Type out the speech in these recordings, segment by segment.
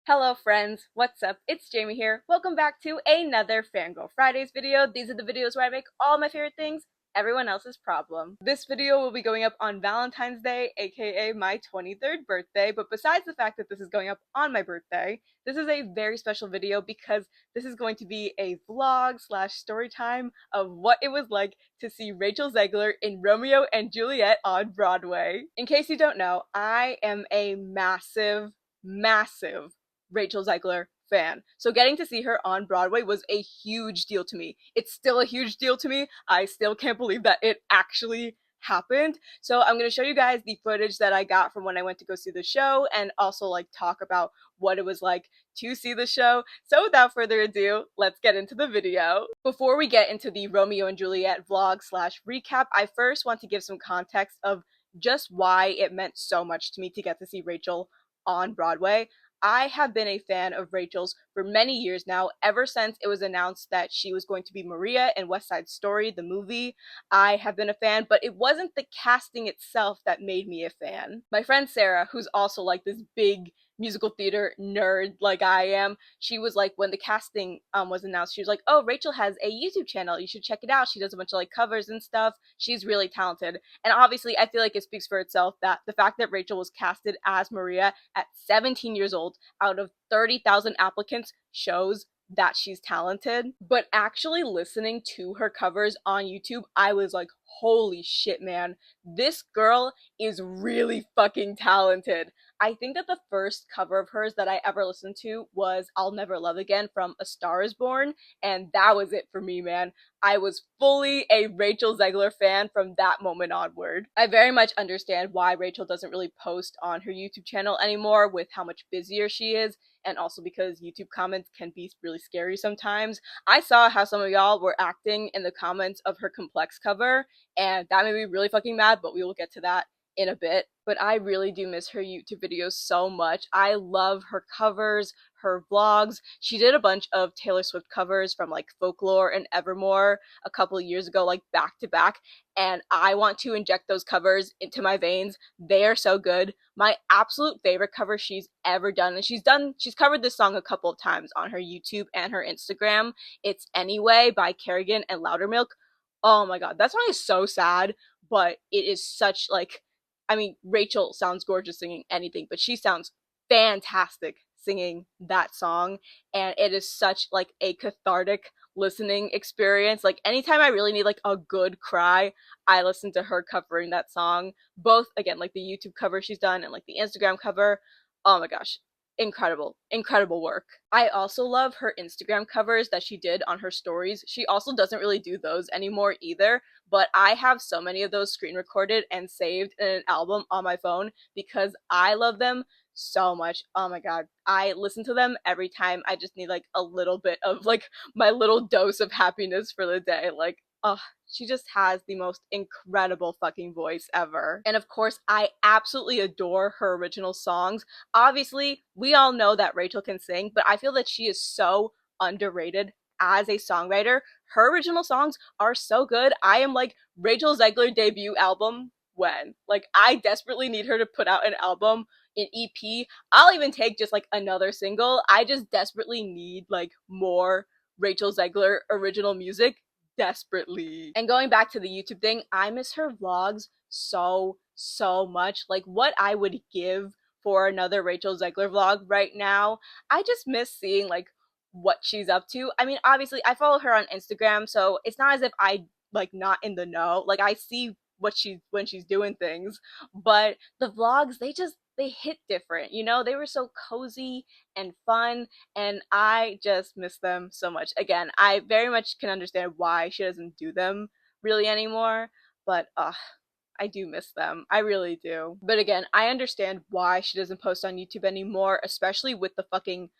Hello friends, what's up? It's Jamie here. Welcome back to another Fangirl Fridays video. These are the videos where I make all my favorite things everyone else's problem. This video will be going up on Valentine's Day, aka my 23rd birthday, but besides the fact that this is going up on my birthday, this is a very special video because this is going to be a vlog slash story time of what it was like to see Rachel Zegler in Romeo and Juliet on Broadway. In case you don't know, I am a massive Rachel Zegler fan. So getting to see her on Broadway was a huge deal to me. It's still a huge deal to me. I still can't believe that it actually happened. So I'm going to show you guys the footage that I got from when I went to go see the show and also like talk about what it was like to see the show. So without further ado, let's get into the video. Before we get into the Romeo and Juliet vlog slash recap, I first want to give some context of just why it meant so much to me to get to see Rachel on Broadway. I have been a fan of Rachel's for many years now, ever since it was announced that she was going to be Maria in West Side Story, the movie. I have been a fan, but it wasn't the casting itself that made me a fan. My friend Sarah, who's also like this big musical theater nerd like I am, she was like, when the casting was announced, she was like, oh, Rachel has a YouTube channel, you should check it out. She does a bunch of like covers and stuff. She's really talented. And obviously I feel like it speaks for itself that the fact that Rachel was casted as Maria at 17 years old out of 30,000 applicants shows that she's talented. But actually listening to her covers on YouTube, I was like, holy shit, man, this girl is really fucking talented. I think that the first cover of hers that I ever listened to was I'll Never Love Again from A Star Is Born, and that was it for me, man. I was fully a Rachel Zegler fan from that moment onward. I very much understand why Rachel doesn't really post on her YouTube channel anymore with how much busier she is, and also because YouTube comments can be really scary sometimes. I saw how some of y'all were acting in the comments of her Complex cover, and that made me really fucking mad, but we will get to that in a bit. But I really do miss her YouTube videos so much. I love her covers, her vlogs. She did a bunch of Taylor Swift covers from like Folklore and Evermore a couple of years ago, like back to back, and I want to inject those covers into my veins. They are so good. My absolute favorite cover she's ever done, and she's covered this song a couple of times on her YouTube and her Instagram. It's Anyway by Kerrigan and Loudermilk. Oh my god, that song is so sad, but it is such like, I mean, Rachel sounds gorgeous singing anything, but she sounds fantastic singing that song, and it is such like a cathartic listening experience. Like anytime I really need like a good cry, I listen to her covering that song. Both again, like the YouTube cover she's done and like the Instagram cover. Oh my gosh, incredible work. I also love her Instagram covers that she did on her stories. She also doesn't really do those anymore either, but I have so many of those screen recorded and saved in an album on my phone because I love them so much. Oh my god, I listen to them every time I just need like a little bit of like my little dose of happiness for the day. Like, oh, she just has the most incredible fucking voice ever. And of course, I absolutely adore her original songs. Obviously, we all know that Rachel can sing, but I feel that she is so underrated as a songwriter. Her original songs are so good. I am like, Rachel Zegler debut album when? Like, I desperately need her to put out an album, an EP. I'll even take just like another single. I just desperately need like more Rachel Zegler original music. Desperately. And going back to the YouTube thing, I miss her vlogs so much. Like what I would give for another Rachel Zegler vlog right now. I just miss seeing like what she's up to. I mean, obviously I follow her on Instagram, so it's not as if I like not in the know. Like I see what she's when she's doing things, but the vlogs, they hit different. You know, they were so cozy and fun, and I just miss them so much. Again, I very much can understand why she doesn't do them really anymore, but I do miss them. I really do. But again, I understand why she doesn't post on YouTube anymore, especially with the fucking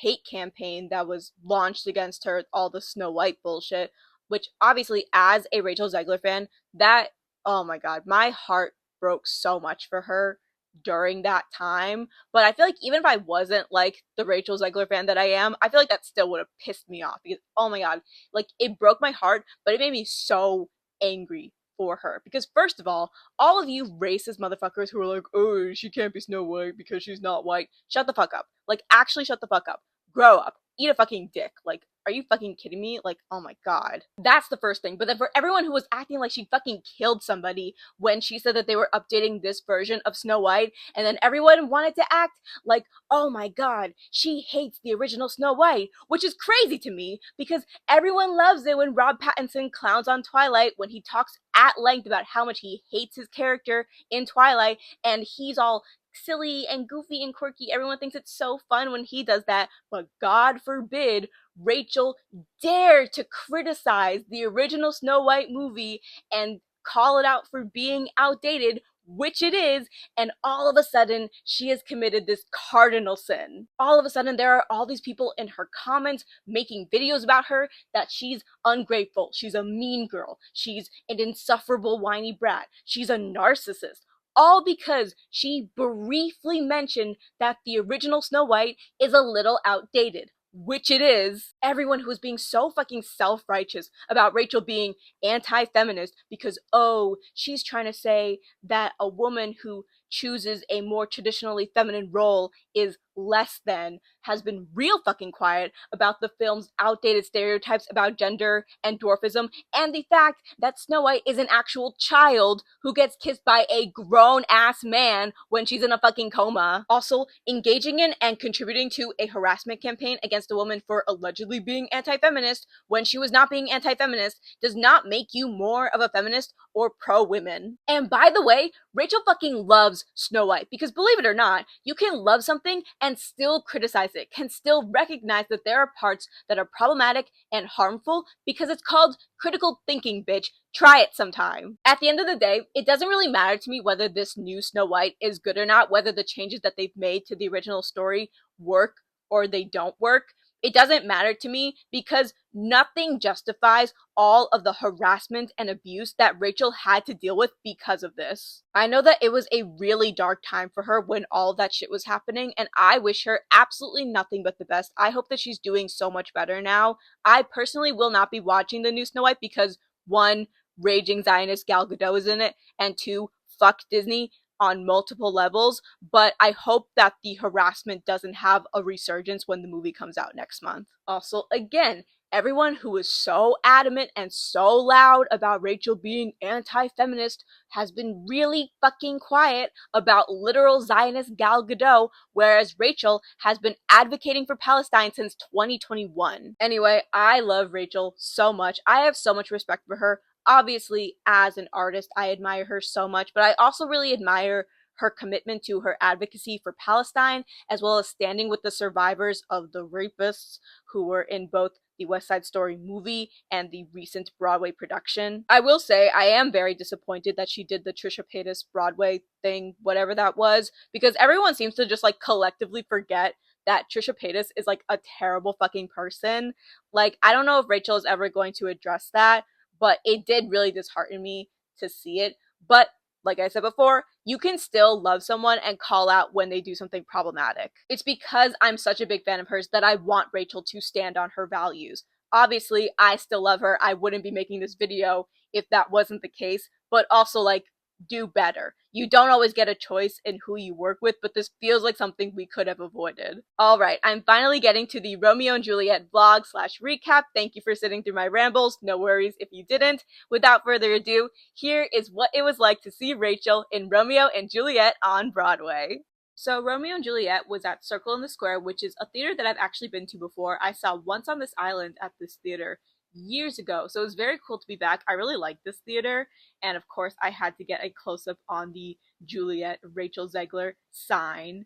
hate campaign that was launched against her, all the Snow White bullshit, which obviously as a Rachel Zegler fan, that, oh my god, my heart broke so much for her during that time. But I feel like even if I wasn't like the Rachel Zegler fan that I am, I feel like that still would have pissed me off because oh my god, like it broke my heart, but it made me so angry for her. Because first of all of you racist motherfuckers who are like, oh, she can't be Snow White because she's not white, shut the fuck up. Like, actually shut the fuck up. Grow up. Eat a fucking dick. Like, are you fucking kidding me? Like, oh my god. That's the first thing. But then for everyone who was acting like she fucking killed somebody when she said that they were updating this version of Snow White, and then everyone wanted to act like, oh my god, she hates the original Snow White, which is crazy to me because everyone loves it when Rob Pattinson clowns on Twilight, when he talks at length about how much he hates his character in Twilight, and he's all silly and goofy and quirky. Everyone thinks it's so fun when he does that, but God forbid Rachel dare to criticize the original Snow White movie and call it out for being outdated, which it is, and all of a sudden she has committed this cardinal sin. All of a sudden there are all these people in her comments making videos about her that she's ungrateful, she's a mean girl, she's an insufferable whiny brat, she's a narcissist. All because she briefly mentioned that the original Snow White is a little outdated, which it is. Everyone who was being so fucking self-righteous about Rachel being anti-feminist because, oh, she's trying to say that a woman who chooses a more traditionally feminine role is less than, has been real fucking quiet about the film's outdated stereotypes about gender and dwarfism, and the fact that Snow White is an actual child who gets kissed by a grown-ass man when she's in a fucking coma. Also, engaging in and contributing to a harassment campaign against a woman for allegedly being anti-feminist when she was not being anti-feminist does not make you more of a feminist or pro-women. And by the way, Rachel fucking loves Snow White, because believe it or not, you can love something and still criticize it, can still recognize that there are parts that are problematic and harmful, because it's called critical thinking, bitch. Try it sometime. At the end of the day, it doesn't really matter to me whether this new Snow White is good or not, whether the changes that they've made to the original story work or they don't work. It doesn't matter to me because nothing justifies all of the harassment and abuse that Rachel had to deal with because of this. I know that it was a really dark time for her when all that shit was happening, and I wish her absolutely nothing but the best. I hope that she's doing so much better now. I personally will not be watching the new Snow White because, one, raging Zionist Gal Gadot is in it, and two, fuck Disney on multiple levels, but I hope that the harassment doesn't have a resurgence when the movie comes out next month. Also, again, everyone who is so adamant and so loud about Rachel being anti-feminist has been really fucking quiet about literal Zionist Gal Gadot, whereas Rachel has been advocating for Palestine since 2021. Anyway, I love Rachel so much. I have so much respect for her. Obviously, as an artist, I admire her so much, but I also really admire her commitment to her advocacy for Palestine, as well as standing with the survivors of the rapists who were in both the West Side Story movie and the recent Broadway production. I will say I am very disappointed that she did the Trisha Paytas Broadway thing, whatever that was, because everyone seems to just like collectively forget that Trisha Paytas is like a terrible fucking person. Like, I don't know if Rachel is ever going to address that, but it did really dishearten me to see it. But like I said before, you can still love someone and call out when they do something problematic. It's because I'm such a big fan of hers that I want Rachel to stand on her values. Obviously, I still love her. I wouldn't be making this video if that wasn't the case, but also, like, do better. You don't always get a choice in who you work with, but this feels like something we could have avoided. Alright, I'm finally getting to the Romeo and Juliet vlog / recap. Thank you for sitting through my rambles. No worries if you didn't. Without further ado, here is what it was like to see Rachel in Romeo and Juliet on Broadway. So Romeo and Juliet was at Circle in the Square, which is a theater that I've actually been to before. I saw Once on This Island at this theater years ago, so it was very cool to be back. I really liked this theater, and of course I had to get a close-up on the Juliet Rachel Zegler sign.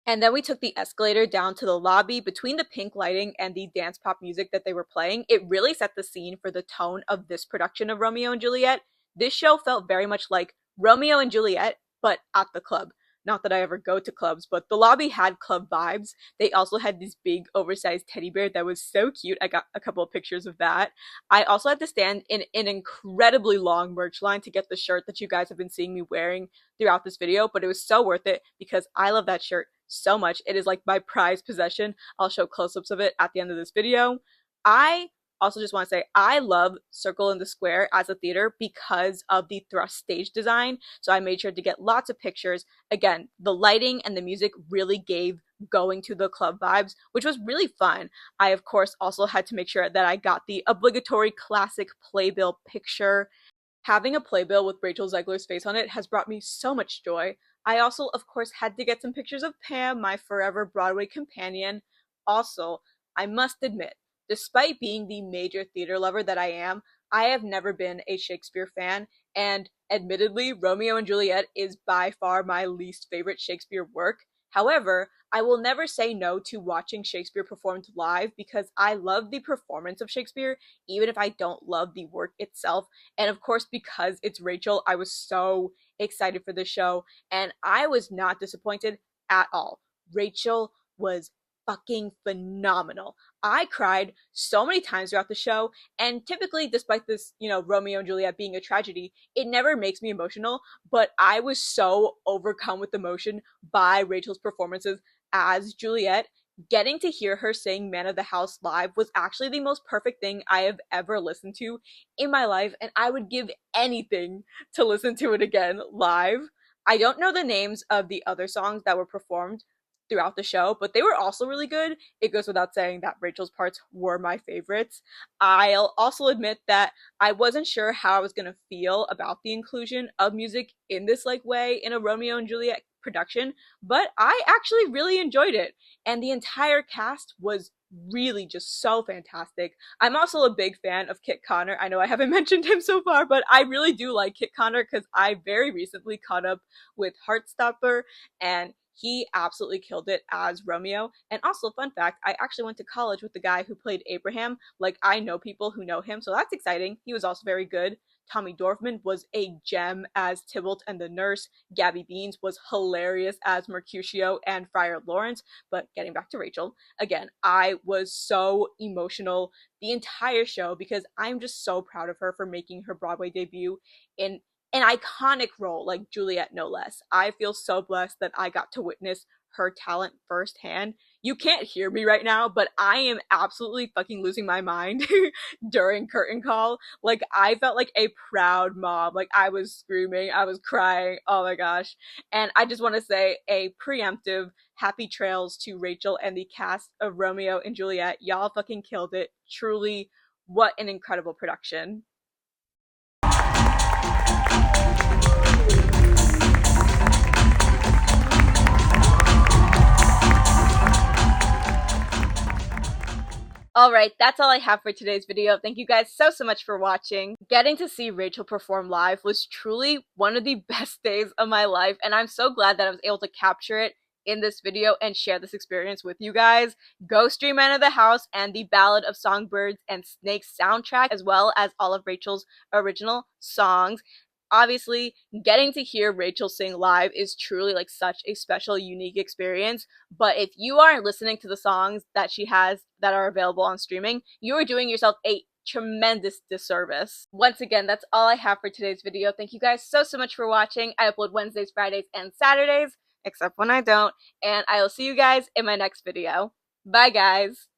And then we took the escalator down to the lobby. Between the pink lighting and the dance pop music that they were playing, it really set the scene for the tone of this production of Romeo and Juliet. This show felt very much like Romeo and Juliet, but at the club. Not that I ever go to clubs, but the lobby had club vibes. They also had this big oversized teddy bear that was so cute. I got a couple of pictures of that. I also had to stand in an incredibly long merch line to get the shirt that you guys have been seeing me wearing throughout this video, but it was so worth it because I love that shirt so much. It is like my prized possession. I'll show close-ups of it at the end of this video. I Also just want to say I love Circle in the Square as a theater because of the thrust stage design. So I made sure to get lots of pictures. Again, the lighting and the music really gave going to the club vibes, which was really fun. I, of course, also had to make sure that I got the obligatory classic playbill picture. Having a playbill with Rachel Zegler's face on it has brought me so much joy. I also, of course, had to get some pictures of Pam, my forever Broadway companion. Also, I must admit, despite being the major theater lover that I am, I have never been a Shakespeare fan, and admittedly, Romeo and Juliet is by far my least favorite Shakespeare work. However, I will never say no to watching Shakespeare performed live because I love the performance of Shakespeare, even if I don't love the work itself. And of course, because it's Rachel, I was so excited for the show, and I was not disappointed at all. Rachel was fucking phenomenal. I cried so many times throughout the show, and typically, despite this, Romeo and Juliet being a tragedy, it never makes me emotional, but I was so overcome with emotion by Rachel's performances as Juliet. Getting to hear her sing Man of the House live was actually the most perfect thing I have ever listened to in my life, and I would give anything to listen to it again live. I don't know the names of the other songs that were performed throughout the show, but they were also really good. It goes without saying that Rachel's parts were my favorites. I'll also admit that I wasn't sure how I was going to feel about the inclusion of music in this way in a Romeo and Juliet production, but I actually really enjoyed it, and the entire cast was really just so fantastic. I'm also a big fan of Kit Connor. I know I haven't mentioned him so far, but I really do like Kit Connor because I very recently caught up with Heartstopper, and he absolutely killed it as Romeo. And also, fun fact, I actually went to college with the guy who played Abraham. I know people who know him, so that's exciting. He was also very good. Tommy Dorfman was a gem as Tybalt and the nurse. Gabby Beans was hilarious as Mercutio and Friar Lawrence. But getting back to Rachel, again, I was so emotional the entire show because I'm just so proud of her for making her Broadway debut in an iconic role like Juliet, no less. I feel so blessed that I got to witness her talent firsthand. You can't hear me right now, but I am absolutely fucking losing my mind during curtain call. I felt like a proud mom. I was screaming, I was crying. Oh my gosh. And I just want to say a preemptive happy trails to Rachel and the cast of Romeo and Juliet. Y'all fucking killed it. Truly, what an incredible production. Alright, that's all I have for today's video. Thank you guys so much for watching. Getting to see Rachel perform live was truly one of the best days of my life, and I'm so glad that I was able to capture it in this video and share this experience with you guys. Go stream Man of the House and the Ballad of Songbirds and Snakes soundtrack, as well as all of Rachel's original songs. Obviously, getting to hear Rachel sing live is truly such a special, unique experience. But if you aren't listening to the songs that she has that are available on streaming, you are doing yourself a tremendous disservice. Once again, that's all I have for today's video. Thank you guys so much for watching. I upload Wednesdays, Fridays, and Saturdays, except when I don't. And I will see you guys in my next video. Bye, guys!